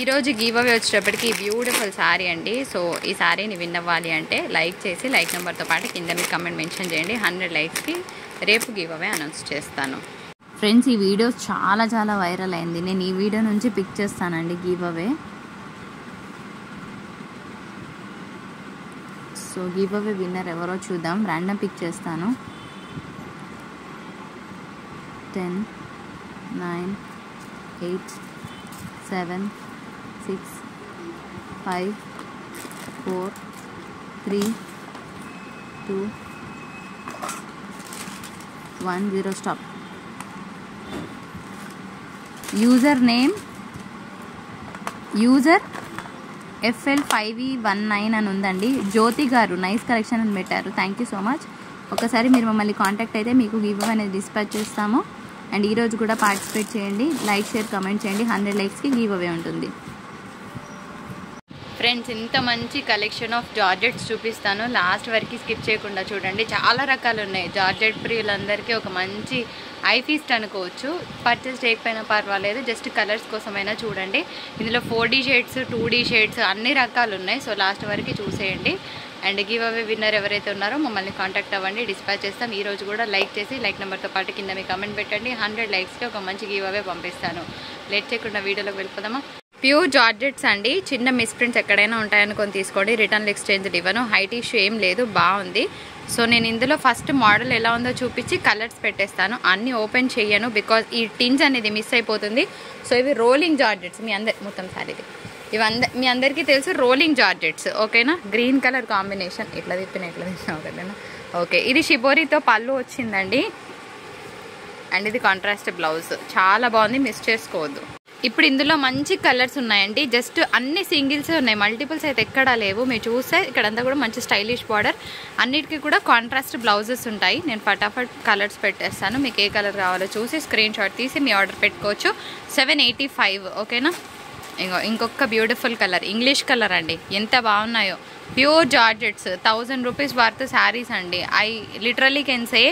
ఈరోజు give away వచ్చేటప్పటికి beautiful sari అండి. సో ఈ శారీని విన్ అవ్వాలి అంటే లైక్ చేసి లైక్ నెంబర్తో పాటు కింద మీ కమెంట్ మెన్షన్ చేయండి. 100 లైక్స్కి రేపు గివ్ అవే అనౌన్స్ చేస్తాను. ఫ్రెండ్స్, ఈ వీడియో చాలా వైరల్ అయింది. నేను ఈ వీడియో నుంచి పిక్ చేస్తానండి give away. So give away winner ఎవరో చూద్దాం. ర్యాండమ్ పిక్ చేస్తాను. 10 9 8 7 6 5 4 3 2 1 0 స్టాప్. యూజర్ నేమ్ FL5E19 అని ఉందండి. జ్యోతి గారు నైస్ కలెక్షన్ అని పెట్టారు. Thank you so much. ఒకసారి మీరు మమ్మల్ని కాంటాక్ట్ అయితే మీకు గివ్ అవే అనేది డిస్పాచ్ చేస్తాము. అండ్ ఈరోజు కూడా పార్టిసిపేట్ చేయండి. లైక్ షేర్ కమెంట్ చేయండి. 100 లైక్స్కి గివ్ అవే ఉంటుంది. ఫ్రెండ్స్, ఇంత మంచి కలెక్షన్ ఆఫ్ జార్జెట్స్ చూపిస్తాను. లాస్ట్ వరకు స్కిప్ చేయకుండా చూడండి. చాలా రకాలు ఉన్నాయి. జార్జెట్ ప్రియులందరికీ ఒక మంచి ఐ ఫీస్ట్ అనుకోవచ్చు. పర్చేస్ చేయకపోయినా పర్వాలేదు, జస్ట్ కలర్స్ కోసమైనా చూడండి. ఇందులో 4D షేడ్స్ 2D షేడ్స్ అన్ని రకాలు ఉన్నాయి. సో లాస్ట్ వరకు చూసేయండి. అండ్ గివ్ అవే విన్నర్ ఎవరైతే ఉన్నారో మమ్మల్ని కాంటాక్ట్ అవ్వండి, డిస్పాచ్ చేస్తాం. ఈరోజు కూడా లైక్ చేసి లైక్ నెంబర్తో పాటు కింద మీ కమెంట్ పెట్టండి. 100 లైక్స్కి ఒక మంచి గివ్ అవే పంపిస్తాను. లేట్ చేయకుండా వీడియోలోకి వెళ్ళిపోదామా. ప్యూర్ జార్జెట్స్ అండి. చిన్న మిస్ప్రింట్స్ ఎక్కడైనా ఉంటాయనుకొని తీసుకోండి. రిటర్న్ ఎక్స్చేంజ్ ఇవ్వను. హైట్ ఇష్యూ ఏం లేదు, బాగుంది. సో నేను ఇందులో ఫస్ట్ మోడల్ ఎలా ఉందో చూపించి కలర్స్ పెట్టేస్తాను. అన్నీ ఓపెన్ చేయను, బికాజ్ ఈ టిన్స్ అనేది మిస్ అయిపోతుంది. సో ఇవి రోలింగ్ జార్జెట్స్. మీ అందరి మొత్తం సారీది మీ అందరికీ తెలుసు, రోలింగ్ జార్జెట్స్. ఓకేనా. Green colour combination. ఇట్లా తిప్పిన ఓకేనా. ఓకే, ఇది షిబోరితో పళ్ళు వచ్చిందండి. అండ్ ఇది కాంట్రాస్ట్ బ్లౌజ్. చాలా బాగుంది, మిస్ చేసుకోవద్దు. ఇప్పుడు ఇందులో మంచి కలర్స్ ఉన్నాయండి. జస్ట్ అన్ని సింగిల్సే ఉన్నాయి, మల్టిపుల్స్ అయితే ఎక్కడా లేవు. మీరు చూస్తే ఇక్కడంతా కూడా మంచి స్టైలిష్ బార్డర్. అన్నిటికీ కూడా కాంట్రాస్ట్ బ్లౌజెస్ ఉంటాయి. నేను ఫటాఫట్ కలర్స్ పెట్టేస్తాను. మీకు ఏ కలర్ కావాలో చూసి స్క్రీన్ షాట్ తీసి మీ ఆర్డర్ పెట్టుకోవచ్చు. 785. ఓకేనా. ఇంకొక బ్యూటిఫుల్ కలర్, ఇంగ్లీష్ కలర్ అండి. ఎంత బాగున్నాయో. Pure georgettes. 1000 rupees worth saris అండి. ఐ లిటరలీ కెన్ సే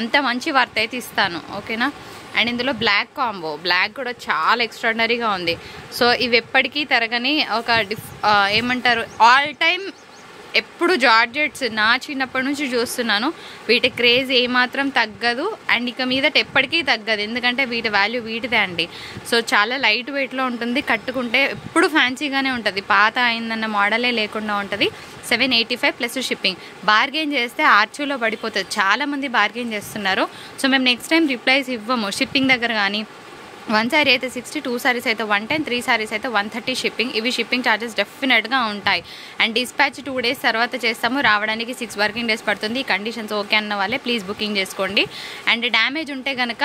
అంత మంచి వర్త్ అయితే ఇస్తాను. ఓకేనా. అండ్ ఇందులో బ్లాక్ కాంబో. బ్లాక్ కూడా చాలా ఎక్స్ట్రాడినరీగా ఉంది. సో ఇవి ఎప్పటికీ తరగని ఒక ఏమంటారు, ఆల్ టైమ్ ఎప్పుడు జార్జెట్స్ నా చిన్నప్పటి నుంచి చూస్తున్నాను. వీటి క్రేజ్ ఏమాత్రం తగ్గదు. అండ్ ఇక మీదట ఎప్పటికీ తగ్గదు, ఎందుకంటే వీటి వాల్యూ వీటిదే అండి. సో చాలా లైట్ వెయిట్లో ఉంటుంది. కట్టుకుంటే ఎప్పుడు ఫ్యాన్సీగానే ఉంటుంది. పాత అయిందన్న మోడలే లేకుండా ఉంటుంది. 785 ప్లస్ షిప్పింగ్. బార్గెన్ చేస్తే ఆర్చూలో పడిపోతుంది. చాలామంది బార్గెన్ చేస్తున్నారు. సో మేము నెక్స్ట్ టైం రిప్లైస్ ఇవ్వము షిప్పింగ్ దగ్గర. కానీ 1 సారీ అయితే 60, 2 సారీస్ అయితే 110, 3 సారీస్ అయితే 130 షిప్పింగ్. ఇవి షిప్పింగ్ ఛార్జెస్ డెఫినెట్గా ఉంటాయి. అండ్ డిస్పాచ్ 2 డేస్ తర్వాత చేస్తాము. రావడానికి 6 వర్కింగ్ డేస్ పడుతుంది. ఈ కండిషన్స్ ఓకే అన్న వాళ్ళే ప్లీజ్ బుకింగ్ చేసుకోండి. అండ్ డ్యామేజ్ ఉంటే కనుక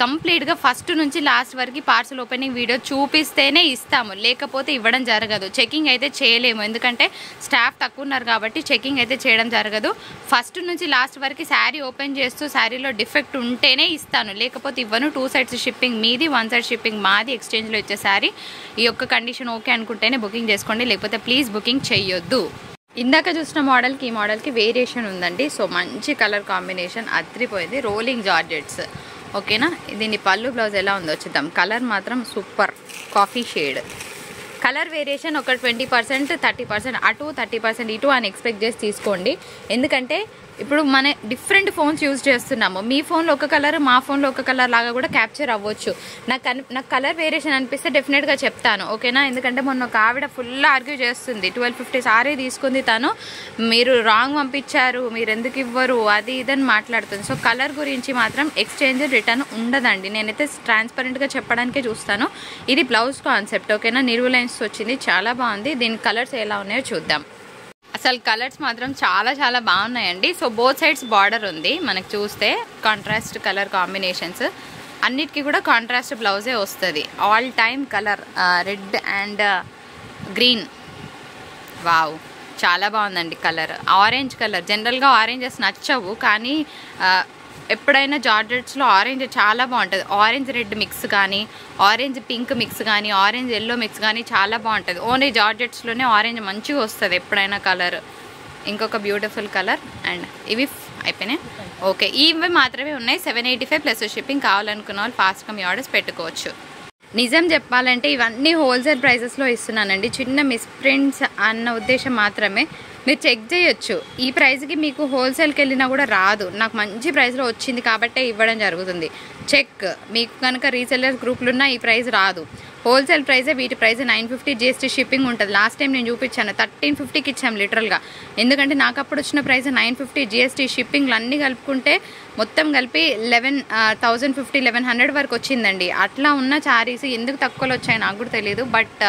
కంప్లీట్గా ఫస్ట్ నుంచి లాస్ట్ వరకు పార్సల్ ఓపెనింగ్ వీడియో చూపిస్తేనే ఇస్తాము, లేకపోతే ఇవ్వడం జరగదు. చెకింగ్ అయితే చేయలేము, ఎందుకంటే స్టాఫ్ తక్కువ ఉన్నారు కాబట్టి చెకింగ్ అయితే చేయడం జరగదు. ఫస్ట్ నుంచి లాస్ట్ వరకు శారీ ఓపెన్ చేస్తూ శారీలో డిఫెక్ట్ ఉంటేనే ఇస్తాను, లేకపోతే ఇవ్వను. 2 సైడ్స్ షిప్పింగ్ మీది, 1 సైడ్ షిప్పింగ్ మాది. ఎక్స్చేంజ్లో ఇచ్చే శారీ ఈ యొక్క కండిషన్ ఓకే అనుకుంటేనే బుకింగ్ చేసుకోండి, లేకపోతే ప్లీజ్ బుకింగ్ చేయొద్దు. ఇందాక చూసిన మోడల్కి ఈ మోడల్కి వేరియేషన్ ఉందండి. సో మంచి కలర్ కాంబినేషన్ అద్రిపోయింది. Rolling georgettes. ఓకేనా. దీని పళ్ళు బ్లౌజ్ ఎలా ఉందో చూద్దాం. కలర్ మాత్రం super. Coffee shade colour variation ఒక 20%, 30% అటు 30% ఇటు అని ఎక్స్పెక్ట్ చేసి తీసుకోండి. ఎందుకంటే ఇప్పుడు మన డిఫరెంట్ ఫోన్స్ యూజ్ చేస్తున్నాము. మీ ఫోన్లో ఒక కలర్, మా ఫోన్లో ఒక కలర్ లాగా కూడా క్యాప్చర్ అవ్వచ్చు. నాకు కలర్ వేరియేషన్ అనిపిస్తే డెఫినెట్గా చెప్తాను. ఓకేనా. ఎందుకంటే మొన్న ఒక ఆవిడ ఫుల్ ఆర్గ్యూ చేస్తుంది. 1250 సారీ తీసుకుంది తను, మీరు రాంగ్ పంపించారు, మీరు ఎందుకు ఇవ్వరు, అది ఇదని మాట్లాడుతుంది. సో కలర్ గురించి మాత్రం ఎక్స్చేంజ్ రిటర్న్ ఉండదండి. నేనైతే ట్రాన్స్పరెంట్గా చెప్పడానికే చూస్తాను. ఇది బ్లౌజ్ కాన్సెప్ట్. ఓకేనా. నిరువు లైన్స్ వచ్చింది, చాలా బాగుంది. దీని కలర్స్ ఎలా ఉన్నాయో చూద్దాం. అసలు కలర్స్ మాత్రం చాలా బాగున్నాయండి. సో బోత్ సైడ్స్ బార్డర్ ఉంది. మనకు చూస్తే కాంట్రాస్ట్ కలర్ కాంబినేషన్స్. అన్నిటికీ కూడా కాంట్రాస్ట్ బ్లౌజే వస్తుంది. All time colour red and green. Wow, చాలా బాగుందండి కలర్. Orange colour. జనరల్గా ఆరెంజెస్ నచ్చవు, కానీ ఎప్పుడైనా జార్జెట్స్లో ఆరెంజ్ చాలా బాగుంటుంది. ఆరెంజ్ రెడ్ మిక్స్ కానీ, ఆరెంజ్ పింక్ మిక్స్ కానీ, ఆరెంజ్ ఎల్లో మిక్స్ కానీ చాలా బాగుంటుంది. ఓన్లీ జార్జెట్స్లోనే ఆరెంజ్ మంచిగా వస్తుంది ఎప్పుడైనా కలర్. ఇంకొక బ్యూటిఫుల్ కలర్. అండ్ ఇవి అయిపోయినాయి. ఓకే, ఇవి మాత్రమే ఉన్నాయి. 785 ప్లస్ షిప్పింగ్. కావాలనుకున్న వాళ్ళు ఫాస్ట్గా మీ ఆర్డర్స్ పెట్టుకోవచ్చు. నిజం చెప్పాలంటే ఇవన్నీ హోల్సేల్ ప్రైసెస్లో ఇస్తున్నానండి. చిన్న మిస్ప్రింట్స్ అన్న ఉద్దేశం మాత్రమే. మీరు చెక్ చేయొచ్చు. ఈ ప్రైస్కి మీకు హోల్సేల్కి వెళ్ళినా కూడా రాదు. నాకు మంచి ప్రైస్లో వచ్చింది కాబట్టే ఇవ్వడం జరుగుతుంది. చెక్. మీకు కనుక రీసెల్లర్స్ గ్రూప్లు ఉన్నా ఈ ప్రైస్ రాదు. హోల్సేల్ ప్రైసే. వీటి ప్రైస్ 950 GST షిప్పింగ్ ఉంటుంది. లాస్ట్ టైం నేను చూపించాను 1350కి ఇచ్చాం లిటరల్గా. ఎందుకంటే నాకు అప్పుడు వచ్చిన ప్రైస్ 950 GST షిప్పింగ్లు అన్నీ కలుపుకుంటే మొత్తం కలిపి 1150 1100 వరకు వచ్చిందండి. అట్లా ఉన్న శారీస్ ఎందుకు తక్కువలో వచ్చాయి నాకు కూడా తెలియదు. బట్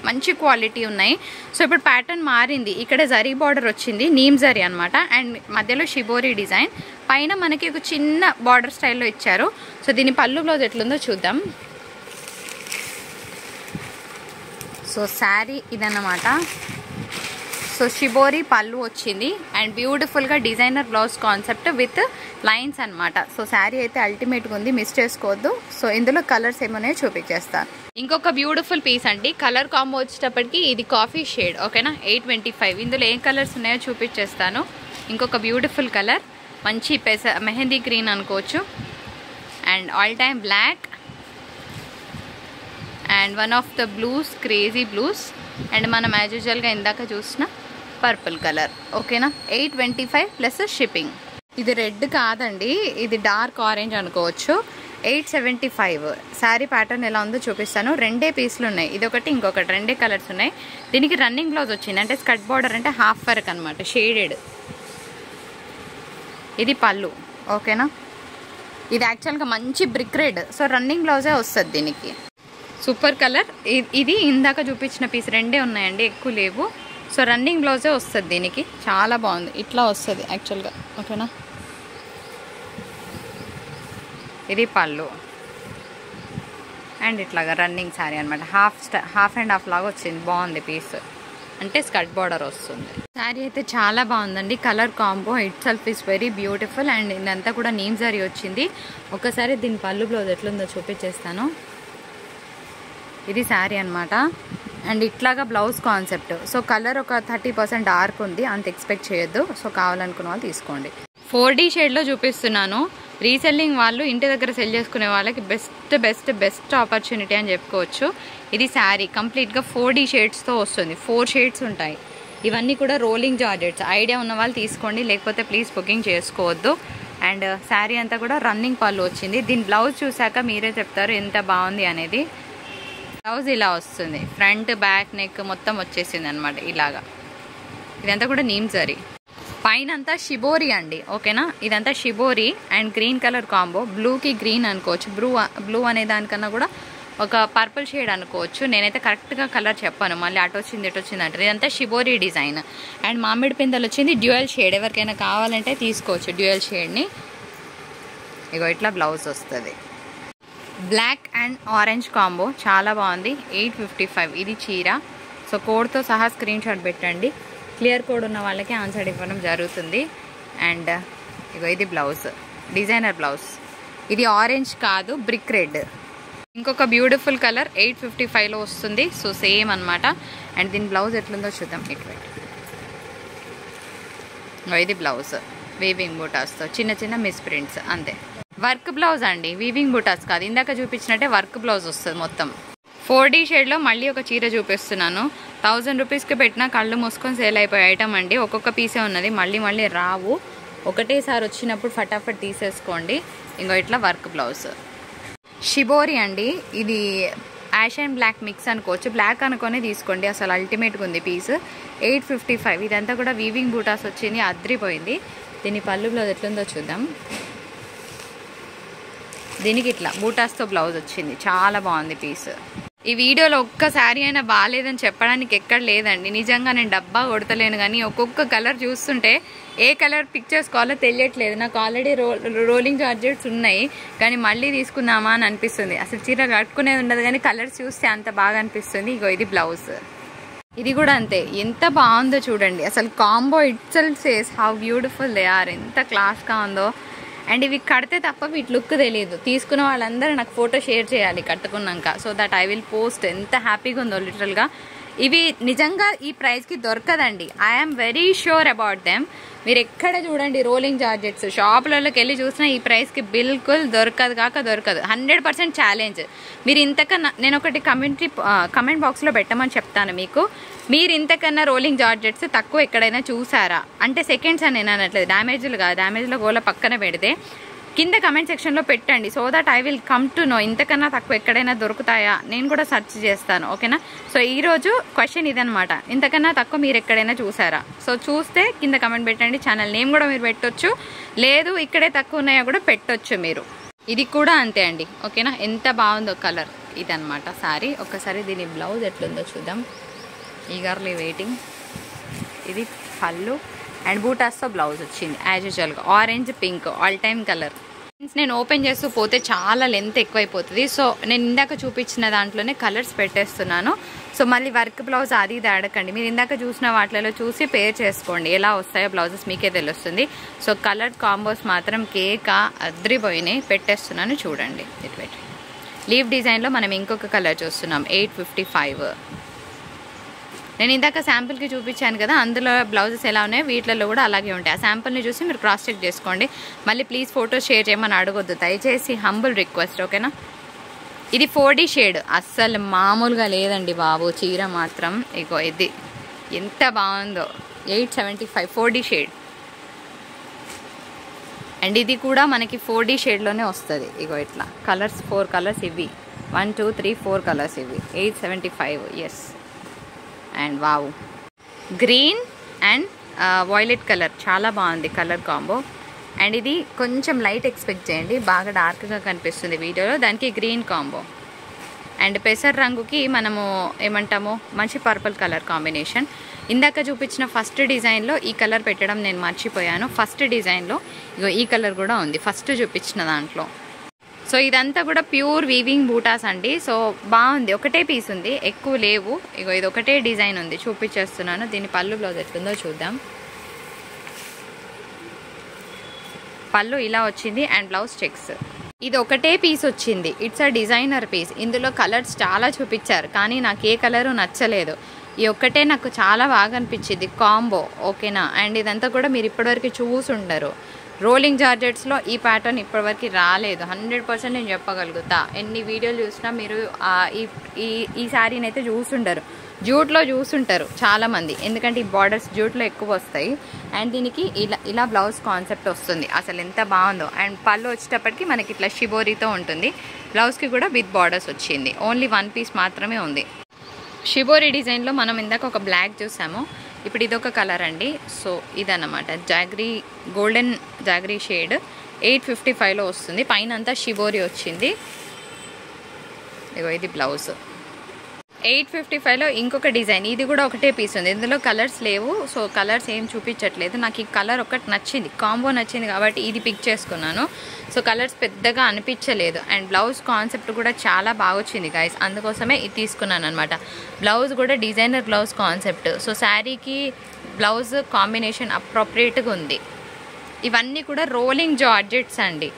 మంచి క్వాలిటీ ఉన్నాయి. సో ఇప్పుడు ప్యాటర్న్ మారింది. ఇక్కడ జరీ బార్డర్ వచ్చింది, నీమ్ జరీ అనమాట. అండ్ మధ్యలో షిబోరి డిజైన్, పైన మనకి ఒక చిన్న బార్డర్ స్టైల్లో ఇచ్చారు. సో దీని పళ్ళు బ్లౌజ్ ఎట్లుందో చూద్దాం. సో శారీ ఇదన్నమాట. సో షిబోరి పళ్ళు వచ్చింది అండ్ బ్యూటిఫుల్గా designer blouse concept with lines అనమాట. సో శారీ అయితే అల్టిమేట్గా ఉంది, మిస్ చేసుకోవద్దు. సో ఇందులో కలర్స్ ఏమన్నాయో చూపించేస్తాను. ఇంకొక బ్యూటిఫుల్ పీస్ అండి. కలర్ కాంబో వచ్చేటప్పటికి ఇది కాఫీ షేడ్, ఓకేనా. 825. ఇందులో ఏం కలర్స్ ఉన్నాయో చూపించేస్తాను. ఇంకొక బ్యూటిఫుల్ కలర్, మంచి మెహందీ గ్రీన్ అనుకోవచ్చు. And all time black and one of the blues, crazy blues. And మనం యాజ్ యూజువల్గా ఇందాక చూసిన పర్పుల్ కలర్, ఓకేనా. 825 ప్లస్ షిప్పింగ్. ఇది రెడ్ కాదండి, ఇది డార్క్ ఆరెంజ్ అనుకోవచ్చు. 875. శారీ ప్యాటర్న్ ఎలా ఉందో చూపిస్తాను. రెండే పీస్లు ఉన్నాయి, ఇదొకటి ఇంకొకటి, రెండే కలర్స్ ఉన్నాయి. దీనికి రన్నింగ్ బ్లౌజ్ వచ్చింది. అంటే స్కర్ట్ బార్డర్ అంటే హాఫ్ వర్క్ అనమాట, షేడెడ్. ఇది పళ్ళు, ఓకేనా. ఇది యాక్చువల్గా మంచి బ్రిక్ రెడ్. సో రన్నింగ్ బ్లౌజే వస్తుంది దీనికి. Super colour. ఇది ఇందాక చూపించిన పీస్ రెండే ఉన్నాయండి, ఎక్కువ లేవు. సో రన్నింగ్ బ్లౌజే వస్తుంది దీనికి. చాలా బాగుంది. ఇట్లా వస్తుంది యాక్చువల్గా, ఓకేనా. ఇది పళ్ళు అండ్ ఇట్లాగా రన్నింగ్ శారీ అనమాట. హాఫ్ అండ్ హాఫ్ లాగా వచ్చింది. బాగుంది పీస్, అంటే స్కర్ట్ బార్డర్ వస్తుంది. శారీ అయితే చాలా బాగుందండి. Colour combo it self is very beautiful. And ఇదంతా కూడా నీమ్ జరీ వచ్చింది. ఒకసారి దీని పళ్ళు బ్లౌజ్ ఎట్లుందో చూపించేస్తాను. ఇది శారీ అనమాట. అండ్ ఇట్లాగా బ్లౌజ్ కాన్సెప్ట్. సో కలర్ ఒక 30% డార్క్ ఉంది, అంత ఎక్స్పెక్ట్ చేయొద్దు. సో కావాలనుకున్న వాళ్ళు తీసుకోండి. 4D షేడ్లో చూపిస్తున్నాను. రీసెల్లింగ్ వాళ్ళు ఇంటి దగ్గర సెల్ చేసుకునే వాళ్ళకి బెస్ట్ ఆపర్చునిటీ అని చెప్పుకోవచ్చు. ఇది శారీ కంప్లీట్గా 4D షేడ్స్తో వస్తుంది. 4 షేడ్స్ ఉంటాయి. ఇవన్నీ కూడా రోలింగ్ జార్జెట్స్. ఐడియా ఉన్న వాళ్ళు తీసుకోండి, లేకపోతే ప్లీజ్ బుకింగ్ చేసుకోవద్దు. అండ్ శారీ అంతా కూడా రన్నింగ్ పళ్ళు వచ్చింది. దీని బ్లౌజ్ చూసాక మీరే చెప్తారు ఎంత బాగుంది అనేది. బ్లౌజ్ ఇలా వస్తుంది, ఫ్రంట్ బ్యాక్ నెక్ మొత్తం వచ్చేసింది అనమాట ఇలాగా. ఇదంతా కూడా నీమ్ జరీ. పైన అంతా షిబోరి అండి, ఓకేనా. ఇదంతా shibori and green colour combo. బ్లూకి గ్రీన్ అనుకోవచ్చు. బ్లూ అనే దానికన్నా కూడా ఒక పర్పుల్ షేడ్ అనుకోవచ్చు. నేనైతే కరెక్ట్గా కలర్ చెప్పాను, మళ్ళీ అటు వచ్చింది ఇటు వచ్చింది అంటారు. ఇదంతా షిబోరి డిజైన్. అండ్ మామిడి పిందెలు వచ్చింది డ్యూయల్ షేడ్. ఎవరికైనా కావాలంటే తీసుకోవచ్చు డ్యూయల్ షేడ్ని. ఇగో ఇట్లా బ్లౌజ్ వస్తుంది. బ్లాక్ అండ్ ఆరెంజ్ కాంబో చాలా బాగుంది. 855. ఇది చీర. సో కోడ్తో సహా స్క్రీన్ షాట్ పెట్టండి. క్లియర్ కోడ్ ఉన్న వాళ్ళకి ఆన్సర్ ఇవ్వడం జరుగుతుంది. అండ్ ఇగో ఇది బ్లౌజ్, డిజైనర్ బ్లౌజ్. ఇది ఆరెంజ్ కాదు, బ్రిక్ రెడ్. ఇంకొక బ్యూటిఫుల్ కలర్ 855లో వస్తుంది. సో సేమ్ అనమాట. అండ్ దీని బ్లౌజ్ ఎట్లుందో చూద్దాం. ఇది బ్లౌజ్ వీవింగ్ బూటాస్తో చిన్న చిన్న మిస్ ప్రింట్స్ అంతే. వర్క్ బ్లౌజ్ అండి, వీవింగ్ బూటాస్ కాదు. ఇందాక చూపించినట్టే వర్క్ బ్లౌజ్ వస్తుంది మొత్తం. 4D షేడ్లో మళ్ళీ ఒక చీర చూపిస్తున్నాను. 1000 రూపీస్కి పెట్టినా కళ్ళు మూసుకొని సేల్ అయిపోయే ఐటమ్ అండి. ఒక్కొక్క పీసే ఉన్నది, మళ్ళీ రావు. ఒకటేసారి వచ్చినప్పుడు ఫటాఫట్ తీసేసుకోండి. ఇంకో ఇట్లా వర్క్ బ్లౌజ్. షిబోరి అండి. ఇది యాష్ అండ్ బ్లాక్ మిక్స్ అనుకోవచ్చు. బ్లాక్ అనుకొని తీసుకోండి, అసలు అల్టిమేట్గా ఉంది పీస్. 855. ఇదంతా కూడా వీవింగ్ బూటాస్ వచ్చింది, అద్రిపోయింది. దీని పళ్ళు బ్లౌజ్ ఎట్లుందో చూద్దాం. దీనికి ఇట్లా బూటాస్తో బ్లౌజ్ వచ్చింది. చాలా బాగుంది పీస్. ఈ వీడియోలో ఒక్క శారీ అయినా బాగాలేదని చెప్పడానికి ఎక్కడ లేదండి. నిజంగా నేను డబ్బా కొడతలేను, కానీ ఒక్కొక్క కలర్ చూస్తుంటే ఏ కలర్ పిక్ చేసుకోవాలో తెలియట్లేదు. నాకు ఆల్రెడీ రోలింగ్ జార్జెట్స్ ఉన్నాయి, కానీ మళ్ళీ తీసుకుందామా అని అనిపిస్తుంది. అసలు చీర కట్టుకునేది ఉండదు, కానీ కలర్స్ చూస్తే అంత బాగా అనిపిస్తుంది. ఇగో ఇది బ్లౌజ్. ఇది కూడా అంతే, ఎంత బాగుందో చూడండి. అసలు combo itself says how beautiful they are. ఎంత క్లాస్గా ఉందో. అండ్ ఇవి కడితే తప్ప వీటి లుక్ తెలియదు. తీసుకున్న వాళ్ళందరూ నాకు ఫోటో షేర్ చేయాలి కట్టుకున్నాక, so that I will post. ఎంత హ్యాపీగా ఉందో లిటరల్గా. ఇవి నిజంగా ఈ ప్రైస్కి దొరకదండి. I'm very sure about them. మీరు ఎక్కడ చూడండి రోలింగ్ జార్జెట్స్ షాపులలోకి వెళ్ళి చూసినా ఈ ప్రైస్కి బిల్కుల్ దొరకదు కాక దొరకదు. 100% ఛాలెంజ్. మీరు ఇంతకన్నా నేను ఒకటి కమెంట్ బాక్స్లో పెట్టమని చెప్తాను మీకు. మీరు ఇంతకన్నా రోలింగ్ జార్జెట్స్ తక్కువ ఎక్కడైనా చూసారా అంటే సెకండ్స్ అని నేను అనట్లేదు, డ్యామేజ్లు కాదు, డ్యామేజ్లో గోల పక్కన పెడితే కింద కమెంట్ సెక్షన్లో పెట్టండి. So that I will come to know ఇంతకన్నా తక్కువ ఎక్కడైనా దొరుకుతాయా, నేను కూడా సెర్చ్ చేస్తాను. ఓకేనా? సో ఈరోజు క్వశ్చన్ ఇదనమాట, ఇంతకన్నా తక్కువ మీరు ఎక్కడైనా చూసారా? సో చూస్తే కింద కమెంట్ పెట్టండి. ఛానల్ నేమ్ కూడా మీరు పెట్టొచ్చు, లేదు ఇక్కడే తక్కువ ఉన్నాయో కూడా పెట్టొచ్చు మీరు. ఇది కూడా అంతే అండి. ఓకేనా? ఎంత బాగుందో కలర్. ఇదనమాట సారీ. ఒకసారి దీని బ్లౌజ్ ఎట్లుందో చూద్దాం. Eagerly waiting. ఇది పళ్ళు అండ్ బూటాస్తో బ్లౌజ్ వచ్చింది యాజ్ యూజువల్గా. Orange pink all time colour. నేను ఓపెన్ చేస్తూ పోతే చాలా లెంత్ ఎక్కువైపోతుంది. సో నేను ఇందాక చూపించిన దాంట్లోనే కలర్స్ పెట్టేస్తున్నాను. సో మళ్ళీ వర్క్ బ్లౌజ్ అది ఇది అడగండి. మీరు ఇందాక చూసిన వాటిలో చూసి పేర్ చేసుకోండి, ఎలా వస్తాయో బ్లౌజెస్ మీకే తెలుస్తుంది. సో కలర్ కాంబోస్ మాత్రం కేకా అద్రిపోయినాయి. పెట్టేస్తున్నాను చూడండి. ఇది పెట్టి లీవ్ డిజైన్లో మనం ఇంకొక కలర్ చూస్తున్నాం 855. నేను ఇందాక శాంపుల్కి చూపించాను కదా, అందులో బ్లౌజెస్ ఎలా ఉన్నాయో వీటిలో కూడా అలాగే ఉంటాయి. ఆ శాంపుల్ని చూసి మీరు క్రాస్ చెక్ చేసుకోండి. మళ్ళీ ప్లీజ్ ఫోటో షేర్ చేయమని అడగొద్దు దయచేసి, హంబుల్ రిక్వెస్ట్. ఓకేనా? ఇది 4D షేడ్, అస్సలు మామూలుగా లేదండి బాబు చీర మాత్రం. ఇగో ఇది ఎంత బాగుందో, 875 4D షేడ్. అండ్ ఇది కూడా మనకి 4D షేడ్లోనే వస్తుంది. ఇగో ఇట్లా కలర్స్ 4 కలర్స్ ఇవి, 1 2 3 4 కలర్స్ ఇవి. 875. Yes. And wow, green and violet colour చాలా బాగుంది కలర్ కాంబో. అండ్ ఇది కొంచెం లైట్ ఎక్స్పెక్ట్ చేయండి, బాగా డార్క్గా కనిపిస్తుంది వీడియోలో. దానికి గ్రీన్ కాంబో అండ్ పెసర్ రంగుకి మనము ఏమంటాము మంచి పర్పుల్ కలర్ కాంబినేషన్. ఇందాక చూపించిన ఫస్ట్ డిజైన్లో ఈ కలర్ పెట్టడం నేను మర్చిపోయాను. ఫస్ట్ డిజైన్లో ఇగో ఈ కలర్ కూడా ఉంది ఫస్ట్ చూపించిన దాంట్లో. సో ఇదంతా కూడా ప్యూర్ వీవింగ్ బూటాస్ అండి. సో బాగుంది, ఒకటే పీస్ ఉంది, ఎక్కువ లేవు. ఇగో ఇది ఒకటే డిజైన్ ఉంది, చూపించేస్తున్నాను. దీని పళ్ళు బ్లౌజ్ ఎట్లుందో చూద్దాం. పళ్ళు ఇలా వచ్చింది అండ్ బ్లౌజ్ చెక్స్. ఇది ఒకటే పీస్ వచ్చింది, ఇట్స్ అ డిజైనర్ పీస్. ఇందులో కలర్స్ చాలా చూపించారు కానీ నాకు ఏ కలరు నచ్చలేదు. ఈ ఒక్కటే నాకు చాలా బాగా అనిపించింది కాంబో. ఓకేనా? అండ్ ఇదంతా కూడా మీరు ఇప్పటివరకు చూసి ఉండరు. రోలింగ్ జార్జెట్స్లో ఈ ప్యాటర్న్ ఇప్పటివరకు రాలేదు, 100% నేను చెప్పగలుగుతా. ఎన్ని వీడియోలు చూసినా మీరు ఈ శారీని అయితే చూసుండరు. జూట్లో చూసుంటారు చాలామంది, ఎందుకంటే ఈ బార్డర్స్ జూట్లో ఎక్కువ వస్తాయి. అండ్ దీనికి ఇలా బ్లౌజ్ కాన్సెప్ట్ వస్తుంది, అసలు ఎంత బాగుందో. అండ్ పళ్ళు వచ్చేటప్పటికి మనకి ఇట్లా షిబోరీతో ఉంటుంది. బ్లౌజ్కి కూడా విత్ బార్డర్స్ వచ్చింది. ఓన్లీ 1 పీస్ మాత్రమే ఉంది. షిబోరీ డిజైన్లో మనం ఇందాక ఒక బ్లాక్ చూసాము, ఇప్పుడు ఇదొక కలర్ అండి. సో ఇదన్నమాట జాగ్రీ, గోల్డెన్ జాగ్రీ షేడ్. 855లో వస్తుంది. పైన అంతా షిబోరీ వచ్చింది. ఇగో ఇది బ్లౌజ్. 855లో ఇంకొక డిజైన్, ఇది కూడా ఒకటే పీస్ ఉంది. ఇందులో కలర్స్ లేవు, సో కలర్స్ ఏం చూపించట్లేదు. నాకు ఈ కలర్ ఒకటి నచ్చింది, కాంబో నచ్చింది కాబట్టి ఇది పిక్ చేసుకున్నాను. సో కలర్స్ పెద్దగా అనిపించలేదు. అండ్ బ్లౌజ్ కాన్సెప్ట్ కూడా చాలా బాగా వచ్చింది గైస్, అందుకోసమే ఇది తీసుకున్నాను అనమాట. బ్లౌజ్ కూడా డిజైనర్ బ్లౌజ్ కాన్సెప్ట్. సో శారీకి బ్లౌజ్ కాంబినేషన్ అప్రోప్రియేట్గా ఉంది. ఇవన్నీ కూడా రోలింగ్ జార్జెట్స్ అండి.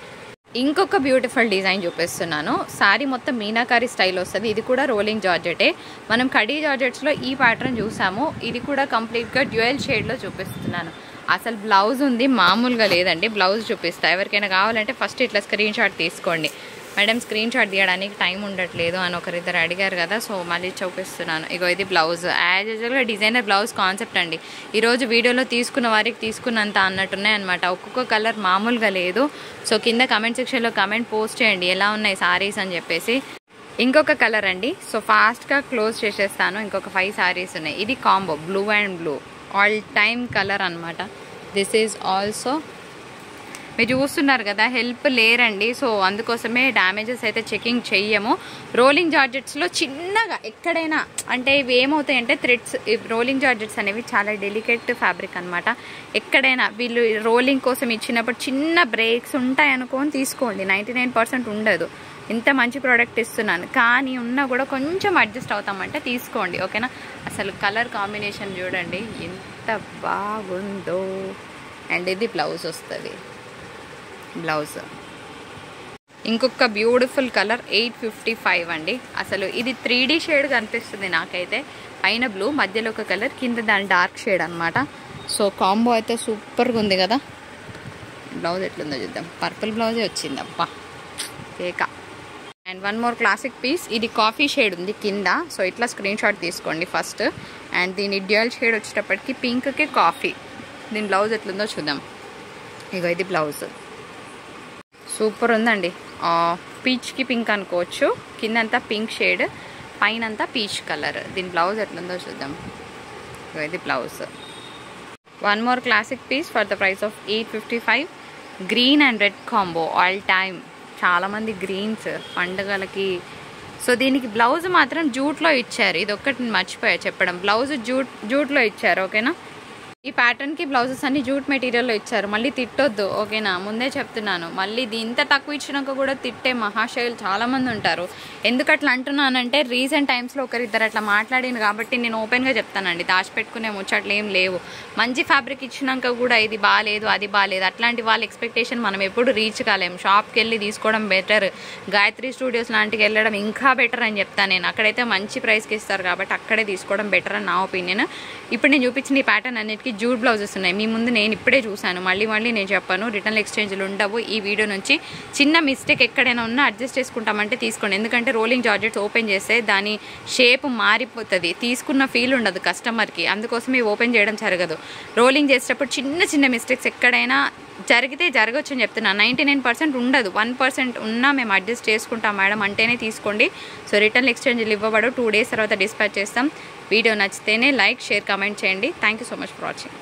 ఇంకొక బ్యూటిఫుల్ డిజైన్ చూపిస్తున్నాను. శారీ మొత్తం మీనాకారి స్టైల్ వస్తుంది. ఇది కూడా రోలింగ్ జార్జెటే. మనం కడీ జార్జెట్స్లో ఈ ప్యాటర్న్ చూసాము, ఇది కూడా కంప్లీట్గా డ్యూయల్ షేడ్లో చూపిస్తున్నాను. అసలు బ్లౌజ్ ఉంది, మామూలుగా లేదండి. బ్లౌజ్ చూపిస్తా, ఎవరికైనా కావాలంటే ఫస్ట్ ఇట్లా స్క్రీన్ షాట్ తీసుకోండి. మేడం స్క్రీన్ షాట్ తీయడానికి టైం ఉండట్లేదు అని ఒకరిద్దరు అడిగారు కదా, సో మళ్ళీ చూపిస్తున్నాను. ఇగో ఇది బ్లౌజ్, యాజ్ యూజువల్గా డిజైనర్ బ్లౌజ్ కాన్సెప్ట్ అండి. ఈరోజు వీడియోలో తీసుకున్న వారికి తీసుకున్నంత అన్నట్టున్నాయి అనమాట. ఒక్కొక్క కలర్ మామూలుగా లేదు. సో కింద కమెంట్ సెక్షన్లో కమెంట్ పోస్ట్ చేయండి ఎలా ఉన్నాయి సారీస్ అని చెప్పేసి. ఇంకొక కలర్ అండి. సో ఫాస్ట్గా క్లోజ్ చేసేస్తాను. ఇంకొక 5 సారీస్ ఉన్నాయి. ఇది combo blue and blue all time colour అనమాట. దిస్ ఈజ్ ఆల్సో మీరు చూస్తున్నారు కదా, హెల్ప్ లేరండి. సో అందుకోసమే డ్యామేజెస్ అయితే చెకింగ్ చెయ్యము. రోలింగ్ జార్జెట్స్లో చిన్నగా ఎక్కడైనా అంటే ఇవి ఏమవుతాయంటే థ్రెడ్స్, రోలింగ్ జార్జెట్స్ అనేవి చాలా డెలికేట్ ఫ్యాబ్రిక్ అనమాట. ఎక్కడైనా వీళ్ళు రోలింగ్ కోసం ఇచ్చినప్పుడు చిన్న బ్రేక్స్ ఉంటాయి అనుకోని తీసుకోండి, 99% ఉండదు. ఇంత మంచి ప్రోడక్ట్ ఇస్తున్నాను కానీ ఉన్నా కూడా కొంచెం అడ్జస్ట్ అవుతామంటే తీసుకోండి. ఓకేనా? అసలు కలర్ కాంబినేషన్ చూడండి ఎంత బాగుందో. అండ్ ఇది బ్లౌజ్ వస్తుంది. బ్లౌజ్ ఇంకొక బ్యూటిఫుల్ కలర్ 855 అండి. అసలు ఇది 3D షేడ్ కనిపిస్తుంది నాకైతే. పైన బ్లూ, మధ్యలో ఒక కలర్, కింద దాని డార్క్ షేడ్ అనమాట. సో కాంబో అయితే సూపర్గా ఉంది కదా. బ్లౌజ్ ఎట్లుందో చూద్దాం. పర్పుల్ బ్లౌజే వచ్చింది అబ్బా కేక. And one more classic piece. ఇది కాఫీ షేడ్ ఉంది కింద. సో ఇట్లా స్క్రీన్ షాట్ తీసుకోండి ఫస్ట్. అండ్ దీని డ్యూయల్ షేడ్ వచ్చేటప్పటికి పింక్కి కాఫీ. దీని బ్లౌజ్ ఎట్లుందో చూద్దాం. ఇగో ఇది బ్లౌజ్ సూపర్ ఉందండి. పీచ్కి పింక్ అనుకోవచ్చు. కిందంతా పింక్ షేడ్, పైన అంతా పీచ్ కలర్. దీని బ్లౌజ్ ఎట్లుందో చూద్దాం. ఇగో ఇది blouse. One more classic piece for the price of 855. Green and red combo all time. చాలామంది గ్రీన్స్ పండుగలకి. సో దీనికి బ్లౌజ్ మాత్రం జూట్లో ఇచ్చారు. ఇది ఒక్కటి నేను మర్చిపోయా చెప్పడం. బ్లౌజ్ జూట్లో ఇచ్చారు ఓకేనా. ఈ ప్యాటర్న్కి బ్లౌజెస్ అన్ని జూట్ మెటీరియల్లో ఇచ్చారు. మళ్ళీ తిట్టొద్దు ఓకేనా, ముందే చెప్తున్నాను. మళ్ళీ ఇంత తక్కువ ఇచ్చినాక కూడా తిట్టే మహాశయులు చాలామంది ఉంటారు. ఎందుకు అట్లా అంటున్నానంటే రీసెంట్ టైమ్స్లో ఒకరిద్దరు అట్లా మాట్లాడింది కాబట్టి నేను ఓపెన్గా చెప్తానండి. దాచిపెట్టుకునే ముచ్చట్లు ఏం లేవు. మంచి ఫ్యాబ్రిక్ ఇచ్చినాక కూడా ఇది బాగాలేదు అది బాగాలేదు అట్లాంటి వాళ్ళ ఎక్స్పెక్టేషన్ మనం ఎప్పుడు రీచ్ కాలేము. షాప్కి వెళ్ళి తీసుకోవడం బెటర్. గాయత్రి స్టూడియోస్ లాంటికి వెళ్ళడం ఇంకా బెటర్ అని చెప్తాను నేను. అక్కడైతే మంచి ప్రైస్కి ఇస్తారు కాబట్టి అక్కడే తీసుకోవడం బెటర్ అని నా ఒపీనియన్. ఇప్పుడు నేను చూపించిన ఈ ప్యాటర్న్ అన్నిటికీ జూట్ బ్లౌజెస్ ఉన్నాయి. మీ ముందు నేను ఇప్పుడే చూశాను. మళ్ళీ నేను చెప్పాను రిటర్న్ ఎక్స్చేంజ్లు ఉండవు. ఈ వీడియో నుంచి చిన్న మిస్టేక్ ఎక్కడైనా ఉన్నా అడ్జస్ట్ చేసుకుంటామంటే తీసుకోండి. ఎందుకంటే రోలింగ్ జార్జెట్స్ ఓపెన్ చేస్తే దాని షేప్ మారిపోతుంది. తీసుకున్న ఫీల్ ఉండదు కస్టమర్కి. అందుకోసమే ఓపెన్ చేయడం జరగదు. రోలింగ్ చేసేటప్పుడు చిన్న మిస్టేక్స్ ఎక్కడైనా జరిగితే జరగచ్చు అని చెప్తున్నాను. 99% ఉండదు. 1% ఉన్నా మేము అడ్జస్ట్ చేసుకుంటాం మేడం అంటేనే తీసుకోండి. సో రిటర్న్ ఎక్స్చేంజ్లు ఇవ్వబడు. 2 days తర్వాత డిస్పాచ్ చేస్తాం. వీడియో నచ్చితేనే లైక్, షేర్, కామెంట్ చేయండి. Thank you so much for watching.